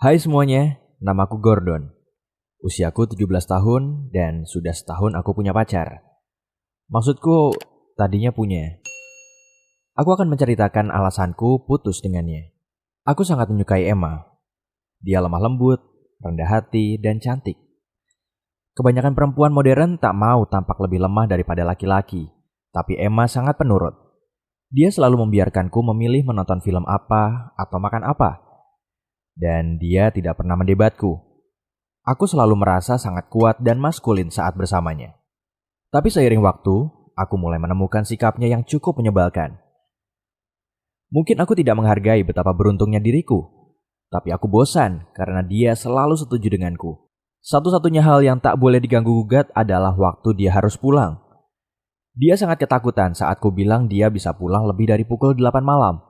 Hai semuanya, namaku Gordon. Usiaku 17 tahun dan sudah setahun aku punya pacar. Maksudku, tadinya punya. Aku akan menceritakan alasanku putus dengannya. Aku sangat menyukai Emma. Dia lemah lembut, rendah hati, dan cantik. Kebanyakan perempuan modern tak mau tampak lebih lemah daripada laki-laki. Tapi Emma sangat penurut. Dia selalu membiarkanku memilih menonton film apa atau makan apa. Dan dia tidak pernah mendebatku. Aku selalu merasa sangat kuat dan maskulin saat bersamanya. Tapi seiring waktu, aku mulai menemukan sikapnya yang cukup menyebalkan. Mungkin aku tidak menghargai betapa beruntungnya diriku. Tapi aku bosan karena dia selalu setuju denganku. Satu-satunya hal yang tak boleh diganggu-gugat adalah waktu dia harus pulang. Dia sangat ketakutan saat ku bilang dia bisa pulang lebih dari pukul 8 malam.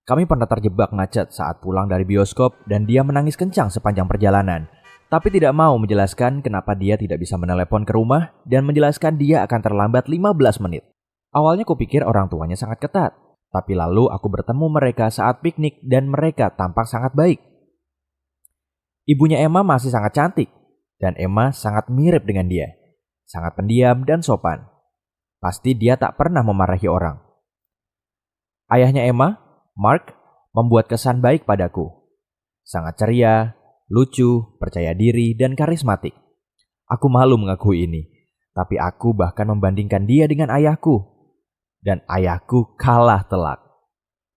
Kami pernah terjebak macet saat pulang dari bioskop dan dia menangis kencang sepanjang perjalanan. Tapi tidak mau menjelaskan kenapa dia tidak bisa menelepon ke rumah dan menjelaskan dia akan terlambat 15 menit. Awalnya kupikir orang tuanya sangat ketat. Tapi lalu aku bertemu mereka saat piknik dan mereka tampak sangat baik. Ibunya Emma masih sangat cantik dan Emma sangat mirip dengan dia. Sangat pendiam dan sopan. Pasti dia tak pernah memarahi orang. Ayahnya Emma, Mark, membuat kesan baik padaku. Sangat ceria, lucu, percaya diri, dan karismatik. Aku malu mengakui ini, tapi aku bahkan membandingkan dia dengan ayahku. Dan ayahku kalah telak.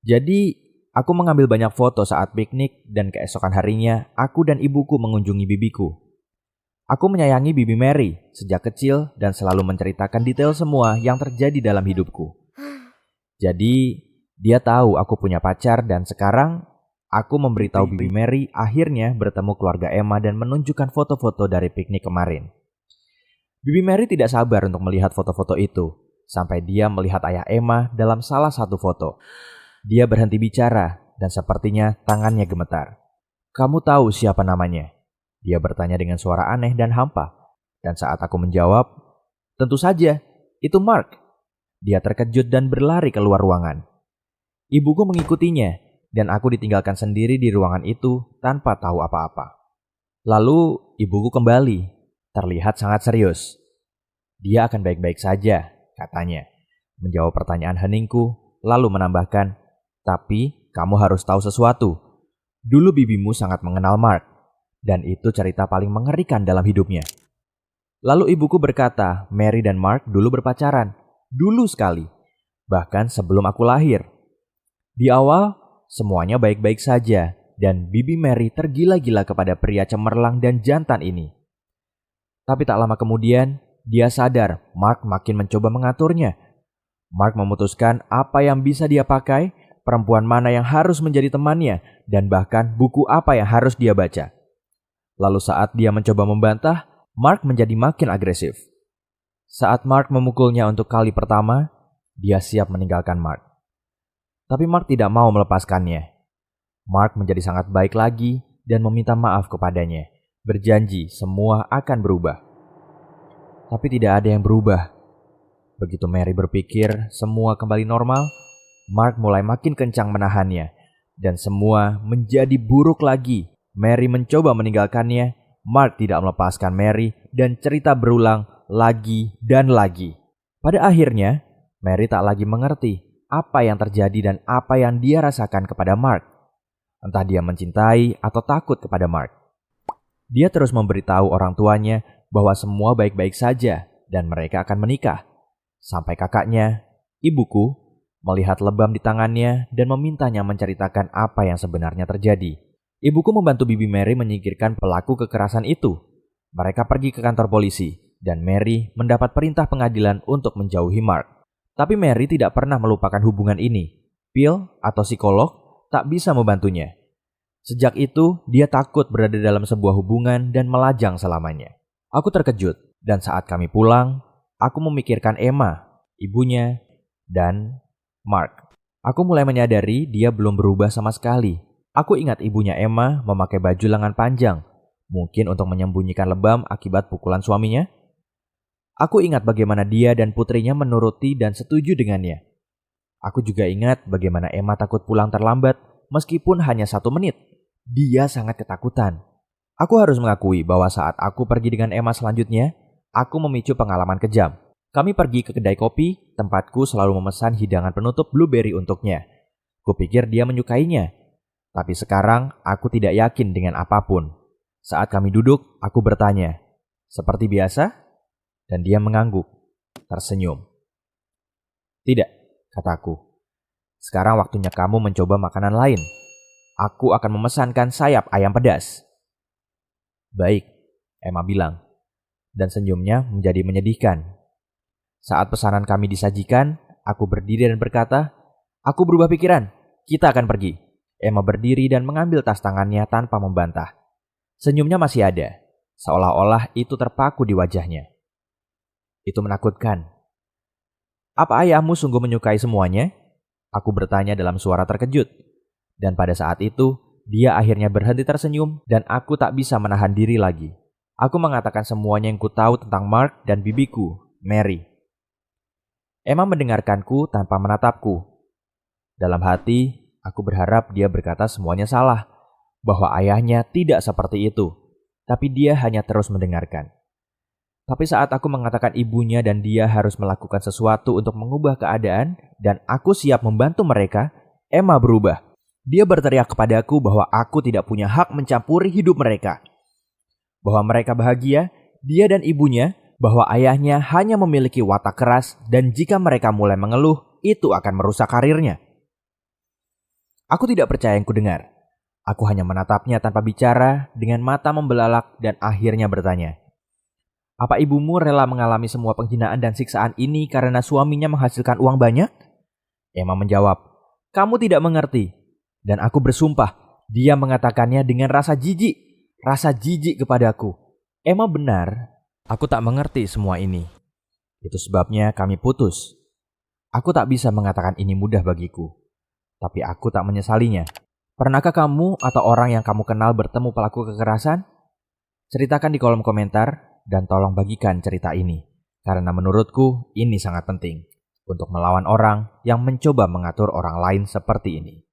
Jadi, aku mengambil banyak foto saat piknik dan keesokan harinya aku dan ibuku mengunjungi bibiku. Aku menyayangi Bibi Mary sejak kecil dan selalu menceritakan detail semua yang terjadi dalam hidupku. Jadi, dia tahu aku punya pacar dan sekarang aku memberitahu Bibi Mary akhirnya bertemu keluarga Emma dan menunjukkan foto-foto dari piknik kemarin. Bibi Mary tidak sabar untuk melihat foto-foto itu, sampai dia melihat ayah Emma dalam salah satu foto. Dia berhenti bicara dan sepertinya tangannya gemetar. "Kamu tahu siapa namanya?" Dia bertanya dengan suara aneh dan hampa. Dan saat aku menjawab, "Tentu saja, itu Mark." Dia terkejut dan berlari keluar ruangan. Ibuku mengikutinya, dan aku ditinggalkan sendiri di ruangan itu tanpa tahu apa-apa. Lalu ibuku kembali, terlihat sangat serius. "Dia akan baik-baik saja," katanya. Menjawab pertanyaan heningku, lalu menambahkan, "Tapi kamu harus tahu sesuatu. Dulu bibimu sangat mengenal Mark. Dan itu cerita paling mengerikan dalam hidupnya." Lalu ibuku berkata, Mary dan Mark dulu berpacaran. Dulu sekali. Bahkan sebelum aku lahir. Di awal, semuanya baik-baik saja. Dan Bibi Mary tergila-gila kepada pria cemerlang dan jantan ini. Tapi tak lama kemudian, dia sadar Mark makin mencoba mengaturnya. Mark memutuskan apa yang bisa dia pakai, perempuan mana yang harus menjadi temannya, dan bahkan buku apa yang harus dia baca. Lalu saat dia mencoba membantah, Mark menjadi makin agresif. Saat Mark memukulnya untuk kali pertama, dia siap meninggalkan Mark. Tapi Mark tidak mau melepaskannya. Mark menjadi sangat baik lagi dan meminta maaf kepadanya, berjanji semua akan berubah. Tapi tidak ada yang berubah. Begitu Mary berpikir semua kembali normal, Mark mulai makin kencang menahannya, dan semua menjadi buruk lagi. Mary mencoba meninggalkannya, Mark tidak melepaskan Mary, dan cerita berulang lagi dan lagi. Pada akhirnya, Mary tak lagi mengerti apa yang terjadi dan apa yang dia rasakan kepada Mark. Entah dia mencintai atau takut kepada Mark. Dia terus memberitahu orang tuanya bahwa semua baik-baik saja dan mereka akan menikah. Sampai kakaknya, ibuku, melihat lebam di tangannya dan memintanya menceritakan apa yang sebenarnya terjadi. Ibuku membantu Bibi Mary menyingkirkan pelaku kekerasan itu. Mereka pergi ke kantor polisi, dan Mary mendapat perintah pengadilan untuk menjauhi Mark. Tapi Mary tidak pernah melupakan hubungan ini. Phil atau psikolog tak bisa membantunya. Sejak itu, dia takut berada dalam sebuah hubungan dan melajang selamanya. Aku terkejut, dan saat kami pulang, aku memikirkan Emma, ibunya, dan Mark. Aku mulai menyadari dia belum berubah sama sekali. Aku ingat ibunya Emma memakai baju lengan panjang, mungkin untuk menyembunyikan lebam akibat pukulan suaminya. Aku ingat bagaimana dia dan putrinya menuruti dan setuju dengannya. Aku juga ingat bagaimana Emma takut pulang terlambat meskipun hanya 1 menit. Dia sangat ketakutan. Aku harus mengakui bahwa saat aku pergi dengan Emma selanjutnya, aku memicu pengalaman kejam. Kami pergi ke kedai kopi, tempatku selalu memesan hidangan penutup blueberry untuknya. Kupikir dia menyukainya. Tapi sekarang aku tidak yakin dengan apapun. Saat kami duduk, aku bertanya, "Seperti biasa?" Dan dia mengangguk, tersenyum. "Tidak," kataku. "Sekarang waktunya kamu mencoba makanan lain. Aku akan memesankan sayap ayam pedas." "Baik," Emma bilang. Dan senyumnya menjadi menyedihkan. Saat pesanan kami disajikan, aku berdiri dan berkata, "Aku berubah pikiran, kita akan pergi." Emma berdiri dan mengambil tas tangannya tanpa membantah. Senyumnya masih ada, seolah-olah itu terpaku di wajahnya. Itu menakutkan. "Apa ayahmu sungguh menyukai semuanya?" Aku bertanya dalam suara terkejut. Dan pada saat itu, dia akhirnya berhenti tersenyum dan aku tak bisa menahan diri lagi. Aku mengatakan semuanya yang ku tahu tentang Mark dan bibiku, Mary. Emma mendengarkanku tanpa menatapku. Dalam hati, aku berharap dia berkata semuanya salah, bahwa ayahnya tidak seperti itu, tapi dia hanya terus mendengarkan. Tapi saat aku mengatakan ibunya dan dia harus melakukan sesuatu untuk mengubah keadaan dan aku siap membantu mereka, Emma berubah. Dia berteriak kepadaku bahwa aku tidak punya hak mencampuri hidup mereka. Bahwa mereka bahagia, dia dan ibunya, bahwa ayahnya hanya memiliki watak keras dan jika mereka mulai mengeluh, itu akan merusak karirnya. Aku tidak percaya yang kudengar. Aku hanya menatapnya tanpa bicara, dengan mata membelalak dan akhirnya bertanya, "Apa ibumu rela mengalami semua penghinaan dan siksaan ini karena suaminya menghasilkan uang banyak?" Emma menjawab, "Kamu tidak mengerti." Dan aku bersumpah, dia mengatakannya dengan rasa jijik kepadaku. Emma benar, aku tak mengerti semua ini. Itu sebabnya kami putus. Aku tak bisa mengatakan ini mudah bagiku, tapi aku tak menyesalinya. Pernahkah kamu atau orang yang kamu kenal bertemu pelaku kekerasan? Ceritakan di kolom komentar dan tolong bagikan cerita ini, karena menurutku ini sangat penting untuk melawan orang yang mencoba mengatur orang lain seperti ini.